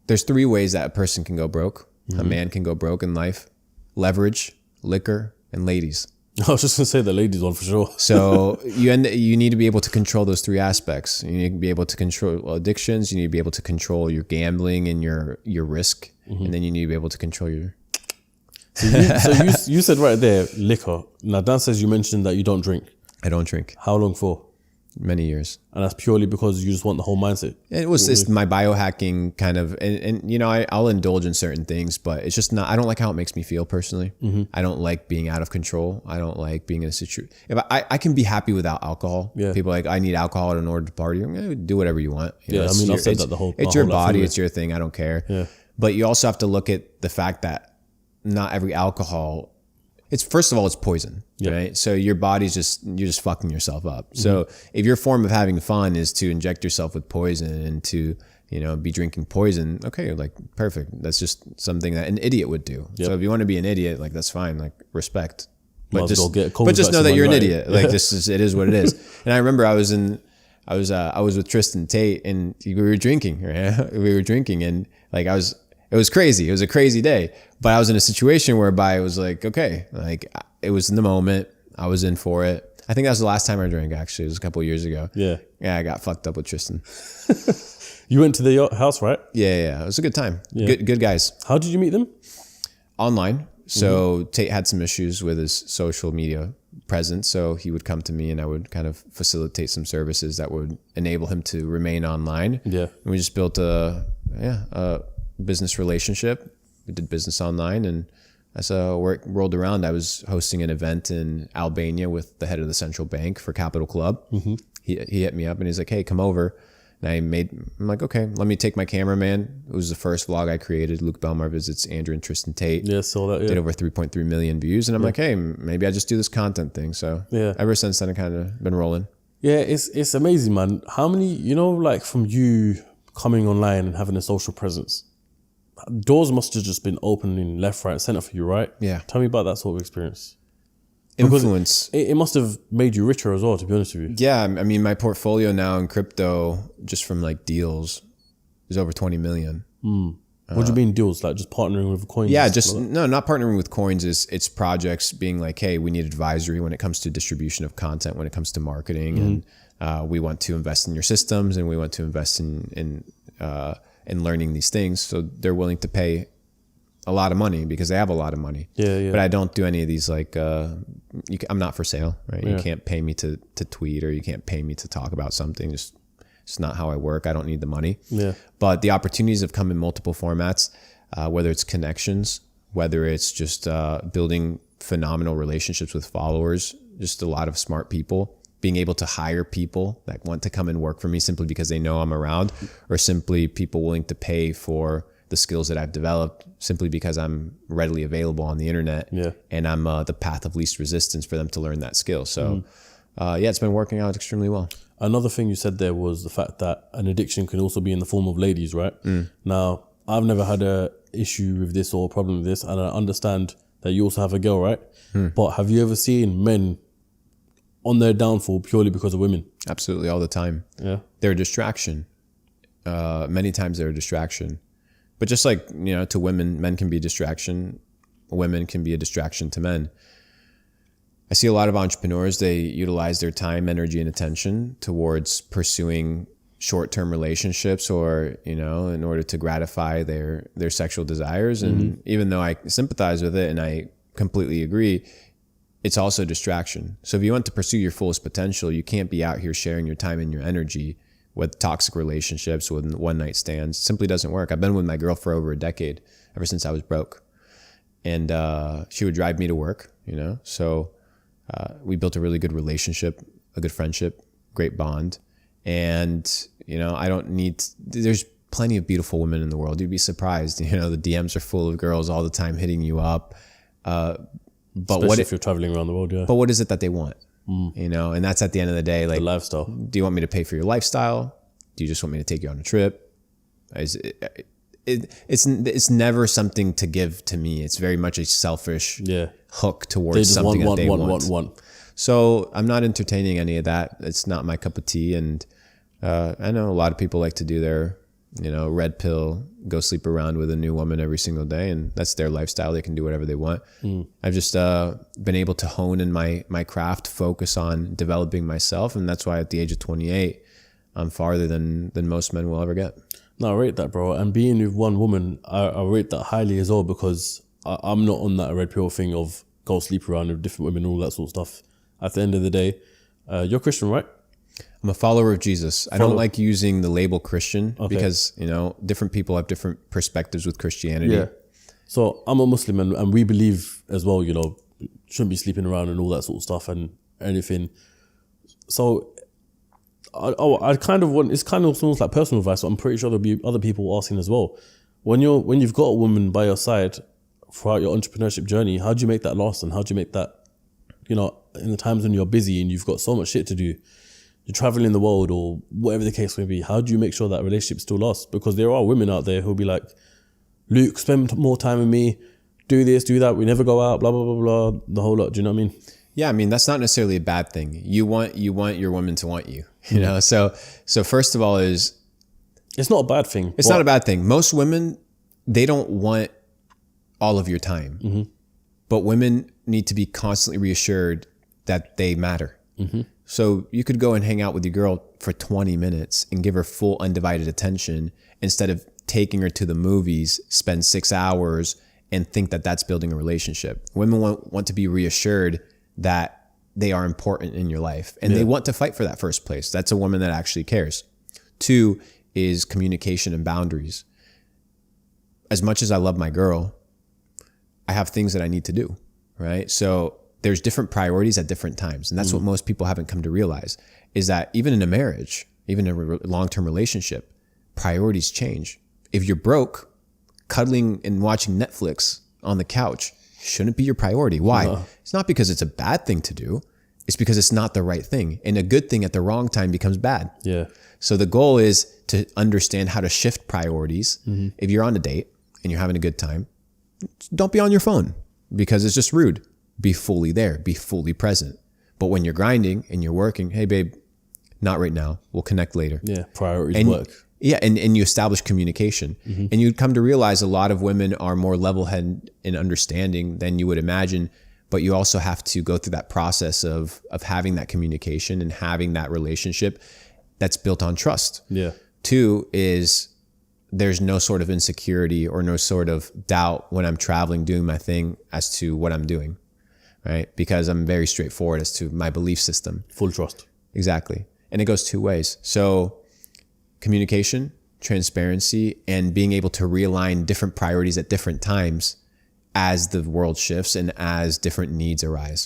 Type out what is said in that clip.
there's 3 ways that a person can go broke. A man can go broke in life: leverage, liquor, and ladies. I was just gonna say the ladies one for sure. So you need to be able to control those 3 aspects. You need to be able to control addictions. You need to be able to control your gambling and your risk, and then you need to be able to control your. So you said right there, liquor. Now Dan says you mentioned that you don't drink. I don't drink. How long for? Many years. And that's purely because you just want the whole mindset. It was just my biohacking kind of, and you know, I'll indulge in certain things, but it's just not, I don't like how it makes me feel personally. I don't like being out of control. I don't like being in a situation. If I can be happy without alcohol. Yeah. People are like, I need alcohol in order to party. Do whatever you want. You know, I mean, I've said that the whole it's your body. It's your thing. I don't care. Yeah. But you also have to look at the fact that not every alcohol, it's first of all, it's poison, right? So your body's you're just fucking yourself up. So if your form of having fun is to inject yourself with poison and to, you know, be drinking poison, okay, like perfect. That's just something that an idiot would do. So if you want to be an idiot, like that's fine, like respect. But just know that you're an idiot. Like it is what it is. And I remember I was with Tristan Tate and we were drinking, right? We were drinking and like it was crazy. It was a crazy day, but I was in a situation whereby it was like, okay, like it was in the moment. I was in for it. I think that was the last time I drank, actually. It was a couple of years ago. Yeah, I got fucked up with Tristan. You went to the house, right? Yeah. It was a good time. Yeah. Good guys. How did you meet them? Online. So Tate had some issues with his social media presence. So he would come to me and I would kind of facilitate some services that would enable him to remain online. Yeah. And we just built a business relationship. We did business online, and as work rolled around, I was hosting an event in Albania with the head of the central bank for Capital Club. He hit me up and he's like, hey, come over. And I'm like, okay, let me take my cameraman. It was the first vlog I created. Luke Belmar visits Andrew and Tristan Tate. Yeah, saw that. Yeah. Did over 3.3 million views. And I'm like, hey, maybe I just do this content thing. So ever since then, I kind of been rolling. Yeah, it's amazing, man. How many, you know, like from you coming online and having a social presence, doors must have just been opening left, right, center for you, right? Yeah. Tell me about that sort of experience. Influence. It must have made you richer as well, to be honest with you. Yeah. I mean, my portfolio now in crypto, just from like deals, is over 20 million. What do you mean deals? Like just partnering with coins? Yeah, not partnering with coins. It's projects being like, hey, we need advisory when it comes to distribution of content, when it comes to marketing. And we want to invest in your systems and we want to invest in learning these things. So they're willing to pay a lot of money because they have a lot of money. Yeah. But I don't do any of these like, I'm not for sale, right? Yeah. You can't pay me to tweet, or you can't pay me to talk about something. It's not how I work. I don't need the money. Yeah. But the opportunities have come in multiple formats, whether it's connections, whether it's just building phenomenal relationships with followers, just a lot of smart people. Being able to hire people that want to come and work for me simply because they know I'm around, or simply people willing to pay for the skills that I've developed simply because I'm readily available on the internet. Yeah. And I'm the path of least resistance for them to learn that skill. So it's been working out extremely well. Another thing you said there was the fact that an addiction can also be in the form of ladies, right? Now, I've never had a issue with this or a problem with this, and I understand that you also have a girl, right? But have you ever seen men on their downfall purely because of women? Absolutely, all the time. Yeah, they're a distraction. Many times they're a distraction, but just like, you know, to women, men can be a distraction. Women can be a distraction to men. I see a lot of entrepreneurs, they utilize their time, energy, and attention towards pursuing short-term relationships, or, you know, in order to gratify their sexual desires. And even though I sympathize with it and I completely agree, it's also a distraction. So if you want to pursue your fullest potential, you can't be out here sharing your time and your energy with toxic relationships, with one-night stands. It simply doesn't work. I've been with my girl for over a decade, ever since I was broke. And she would drive me to work, you know. So we built a really good relationship, a good friendship, great bond. And, you know, there's plenty of beautiful women in the world. You'd be surprised, you know, the DMs are full of girls all the time hitting you up. But especially if you're traveling around the world, yeah. But what is it that they want? You know, and that's at the end of the day, like, the lifestyle. Do you want me to pay for your lifestyle? Do you just want me to take you on a trip? It's never something to give to me. It's very much a selfish hook towards something that they want. So I'm not entertaining any of that. It's not my cup of tea. And I know a lot of people like to do their red pill, go sleep around with a new woman every single day, and that's their lifestyle. They can do whatever they want. I've just been able to hone in my craft, focus on developing myself, and that's why at the age of 28, I'm farther than most men will ever get. No, I rate that, bro. And being with one woman, I rate that highly as well, because I'm not on that red pill thing of go sleep around with different women and all that sort of stuff. At the end of the day, you're Christian, right? I'm a follower of Jesus. I don't like using the label Christian because, different people have different perspectives with Christianity. Yeah. So I'm a Muslim, and we believe as well, shouldn't be sleeping around and all that sort of stuff and anything. So I kind of want, it's kind of almost like personal advice, but I'm pretty sure there'll be other people asking as well. When you've got a woman by your side throughout your entrepreneurship journey, how do you make that last? And how do you make that, in the times when you're busy and you've got so much shit to do, you're traveling the world or whatever the case may be, how do you make sure that relationship still lasts? Because there are women out there who'll be like, Luke, spend more time with me, do this, do that, we never go out, blah, blah, blah, blah, the whole lot. Do you know what I mean? Yeah, I mean, that's not necessarily a bad thing. You want your woman to want you, So first of all it's not a bad thing. It's not a bad thing. Most women, they don't want all of your time, but women need to be constantly reassured that they matter. So you could go and hang out with your girl for 20 minutes and give her full undivided attention instead of taking her to the movies, spend 6 hours and think that that's building a relationship. Women want to be reassured that they are important in your life, and they want to fight for that first place. That's a woman that actually cares. 2 is communication and boundaries. As much as I love my girl, I have things that I need to do, right? So there's different priorities at different times. And that's what most people haven't come to realize, is that even in a marriage, even in a long-term relationship, priorities change. If you're broke, cuddling and watching Netflix on the couch shouldn't be your priority. Why? It's not because it's a bad thing to do. It's because it's not the right thing. And a good thing at the wrong time becomes bad. Yeah. So the goal is to understand how to shift priorities. If you're on a date and you're having a good time, don't be on your phone because it's just rude. Be fully there, be fully present. But when you're grinding and you're working, hey babe, not right now. We'll connect later. Yeah, priorities work. Yeah, and you establish communication. And you'd come to realize a lot of women are more level-headed in understanding than you would imagine, but you also have to go through that process of having that communication and having that relationship that's built on trust. Yeah. 2 is there's no sort of insecurity or no sort of doubt when I'm traveling, doing my thing as to what I'm doing, right? Because I'm very straightforward as to my belief system. Full trust. Exactly. And it goes 2 ways. So communication, transparency, and being able to realign different priorities at different times as the world shifts and as different needs arise.